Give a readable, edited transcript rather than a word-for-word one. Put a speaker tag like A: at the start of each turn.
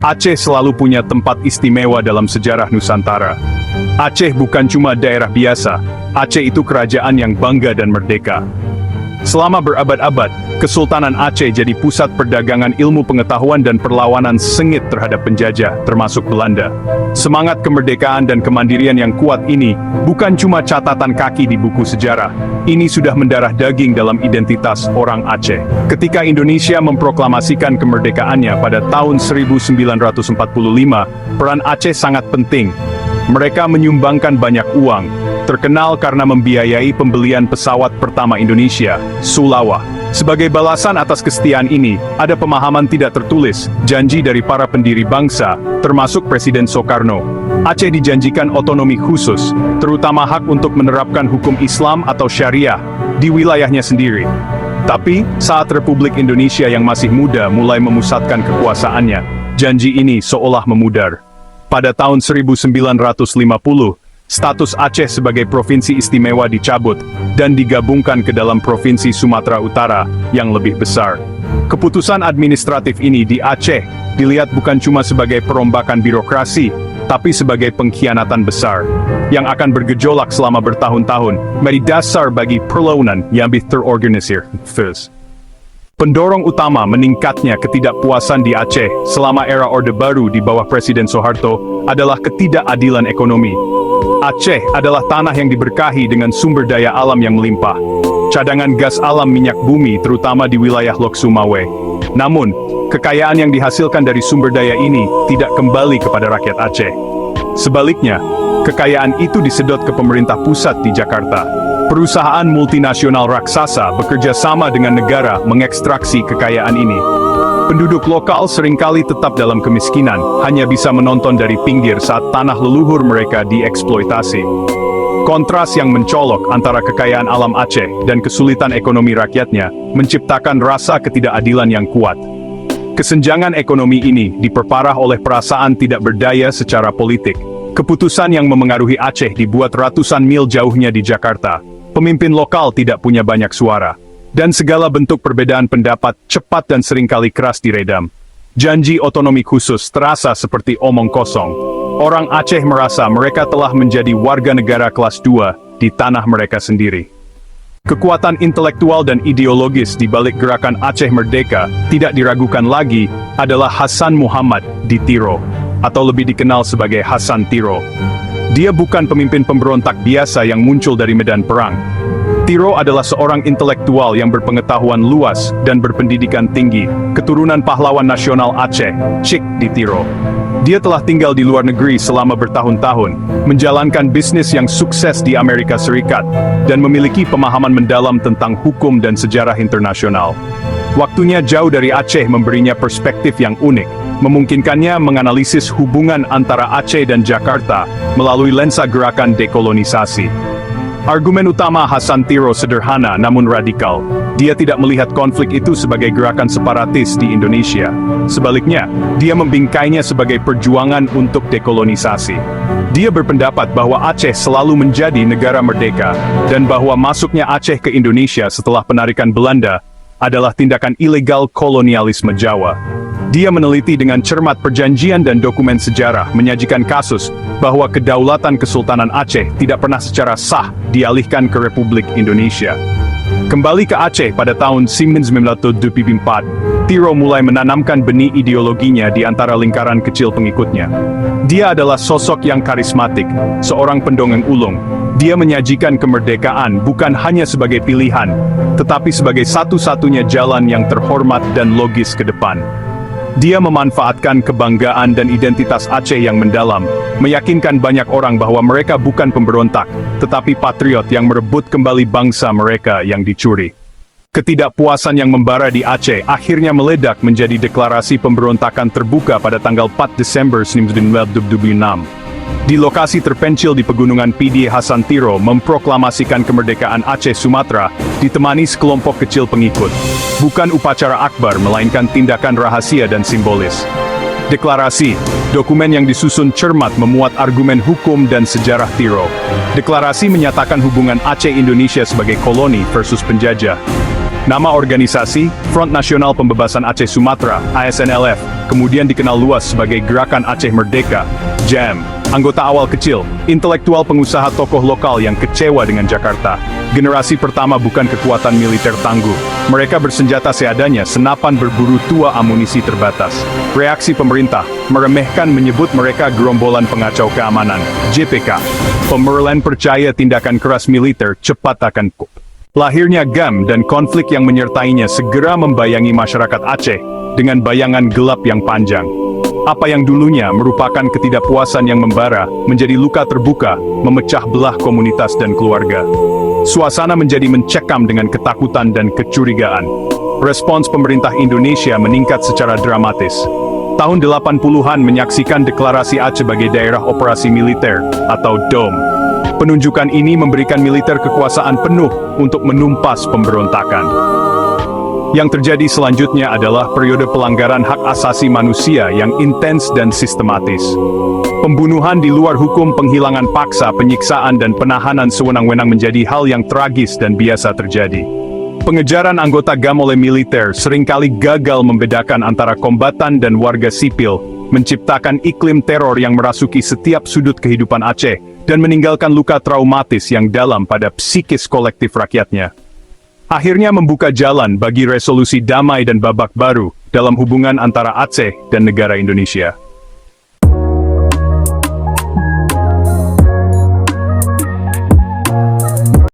A: Aceh selalu punya tempat istimewa dalam sejarah Nusantara. Aceh bukan cuma daerah biasa, Aceh itu kerajaan yang bangga dan merdeka. Selama berabad-abad, Kesultanan Aceh jadi pusat perdagangan ilmu pengetahuan dan perlawanan sengit terhadap penjajah, termasuk Belanda. Semangat kemerdekaan dan kemandirian yang kuat ini bukan cuma catatan kaki di buku sejarah, ini sudah mendarah daging dalam identitas orang Aceh. Ketika Indonesia memproklamasikan kemerdekaannya pada tahun 1945, peran Aceh sangat penting. Mereka menyumbangkan banyak uang, terkenal karena membiayai pembelian pesawat pertama Indonesia, Sulawak. Sebagai balasan atas kesetiaan ini, ada pemahaman tidak tertulis, janji dari para pendiri bangsa, termasuk Presiden Soekarno. Aceh dijanjikan otonomi khusus, terutama hak untuk menerapkan hukum Islam atau Syariah di wilayahnya sendiri. Tapi, saat Republik Indonesia yang masih muda mulai memusatkan kekuasaannya, janji ini seolah memudar. Pada tahun 1950, status Aceh sebagai provinsi istimewa dicabut dan digabungkan ke dalam Provinsi Sumatera Utara yang lebih besar. Keputusan administratif ini di Aceh dilihat bukan cuma sebagai perombakan birokrasi, tapi sebagai pengkhianatan besar yang akan bergejolak selama bertahun-tahun, menjadi dasar bagi perlawanan yang lebih terorganisir. Pendorong utama meningkatnya ketidakpuasan di Aceh selama era Orde Baru di bawah Presiden Soeharto adalah ketidakadilan ekonomi. Aceh adalah tanah yang diberkahi dengan sumber daya alam yang melimpah. Cadangan gas alam minyak bumi terutama di wilayah Lok Sumawe. Namun, kekayaan yang dihasilkan dari sumber daya ini tidak kembali kepada rakyat Aceh. Sebaliknya, kekayaan itu disedot ke pemerintah pusat di Jakarta. Perusahaan multinasional raksasa bekerja sama dengan negara mengekstraksi kekayaan ini. Penduduk lokal seringkali tetap dalam kemiskinan, hanya bisa menonton dari pinggir saat tanah leluhur mereka dieksploitasi. Kontras yang mencolok antara kekayaan alam Aceh dan kesulitan ekonomi rakyatnya menciptakan rasa ketidakadilan yang kuat. Kesenjangan ekonomi ini diperparah oleh perasaan tidak berdaya secara politik. Keputusan yang memengaruhi Aceh dibuat ratusan mil jauhnya di Jakarta. Pemimpin lokal tidak punya banyak suara. Dan segala bentuk perbedaan pendapat cepat dan seringkali keras diredam. Janji otonomi khusus terasa seperti omong kosong. Orang Aceh merasa mereka telah menjadi warga negara kelas 2 di tanah mereka sendiri. Kekuatan intelektual dan ideologis di balik gerakan Aceh Merdeka tidak diragukan lagi adalah Hasan Muhammad di Tiro, atau lebih dikenal sebagai Hasan Tiro. Dia bukan pemimpin pemberontak biasa yang muncul dari medan perang. Tiro adalah seorang intelektual yang berpengetahuan luas dan berpendidikan tinggi, keturunan pahlawan nasional Aceh, Cik di Tiro. Dia telah tinggal di luar negeri selama bertahun-tahun, menjalankan bisnis yang sukses di Amerika Serikat, dan memiliki pemahaman mendalam tentang hukum dan sejarah internasional. Waktunya jauh dari Aceh memberinya perspektif yang unik, memungkinkannya menganalisis hubungan antara Aceh dan Jakarta melalui lensa gerakan dekolonisasi. Argumen utama Hasan Tiro sederhana namun radikal. Dia tidak melihat konflik itu sebagai gerakan separatis di Indonesia. Sebaliknya, dia membingkainya sebagai perjuangan untuk dekolonisasi. Dia berpendapat bahwa Aceh selalu menjadi negara merdeka, dan bahwa masuknya Aceh ke Indonesia setelah penarikan Belanda adalah tindakan ilegal kolonialisme Jawa. Dia meneliti dengan cermat perjanjian dan dokumen sejarah, menyajikan kasus bahwa kedaulatan Kesultanan Aceh tidak pernah secara sah dialihkan ke Republik Indonesia. Kembali ke Aceh pada tahun 1924, Tiro mulai menanamkan benih ideologinya di antara lingkaran kecil pengikutnya. Dia adalah sosok yang karismatik, seorang pendongeng ulung. Dia menyajikan kemerdekaan bukan hanya sebagai pilihan, tetapi sebagai satu-satunya jalan yang terhormat dan logis ke depan. Dia memanfaatkan kebanggaan dan identitas Aceh yang mendalam, meyakinkan banyak orang bahwa mereka bukan pemberontak, tetapi patriot yang merebut kembali bangsa mereka yang dicuri. Ketidakpuasan yang membara di Aceh akhirnya meledak menjadi deklarasi pemberontakan terbuka pada tanggal 4 Desember 1926. Di lokasi terpencil di pegunungan Pidi, Hasan Tiro memproklamasikan kemerdekaan Aceh Sumatera ditemani sekelompok kecil pengikut. Bukan upacara akbar melainkan tindakan rahasia dan simbolis. Deklarasi, dokumen yang disusun cermat memuat argumen hukum dan sejarah Tiro. Deklarasi menyatakan hubungan Aceh Indonesia sebagai koloni versus penjajah. Nama organisasi, Front Nasional Pembebasan Aceh Sumatera, ASNLF, kemudian dikenal luas sebagai Gerakan Aceh Merdeka, GAM. Anggota awal kecil, intelektual pengusaha tokoh lokal yang kecewa dengan Jakarta. Generasi pertama bukan kekuatan militer tangguh. Mereka bersenjata seadanya, senapan berburu tua, amunisi terbatas. Reaksi pemerintah, meremehkan, menyebut mereka gerombolan pengacau keamanan, JPK. Pemerintah percaya tindakan keras militer cepat akan kup. Lahirnya GAM dan konflik yang menyertainya segera membayangi masyarakat Aceh dengan bayangan gelap yang panjang. Apa yang dulunya merupakan ketidakpuasan yang membara, menjadi luka terbuka, memecah belah komunitas dan keluarga. Suasana menjadi mencekam dengan ketakutan dan kecurigaan. Respons pemerintah Indonesia meningkat secara dramatis. Tahun 80-an menyaksikan deklarasi Aceh sebagai daerah operasi militer, atau DOM. Penunjukan ini memberikan militer kekuasaan penuh untuk menumpas pemberontakan. Yang terjadi selanjutnya adalah periode pelanggaran hak asasi manusia yang intens dan sistematis. Pembunuhan di luar hukum, penghilangan paksa, penyiksaan dan penahanan sewenang-wenang menjadi hal yang tragis dan biasa terjadi. Pengejaran anggota GAM oleh militer seringkali gagal membedakan antara kombatan dan warga sipil, menciptakan iklim teror yang merasuki setiap sudut kehidupan Aceh, dan meninggalkan luka traumatis yang dalam pada psikis kolektif rakyatnya. Akhirnya membuka jalan bagi resolusi damai dan babak baru dalam hubungan antara Aceh dan negara Indonesia.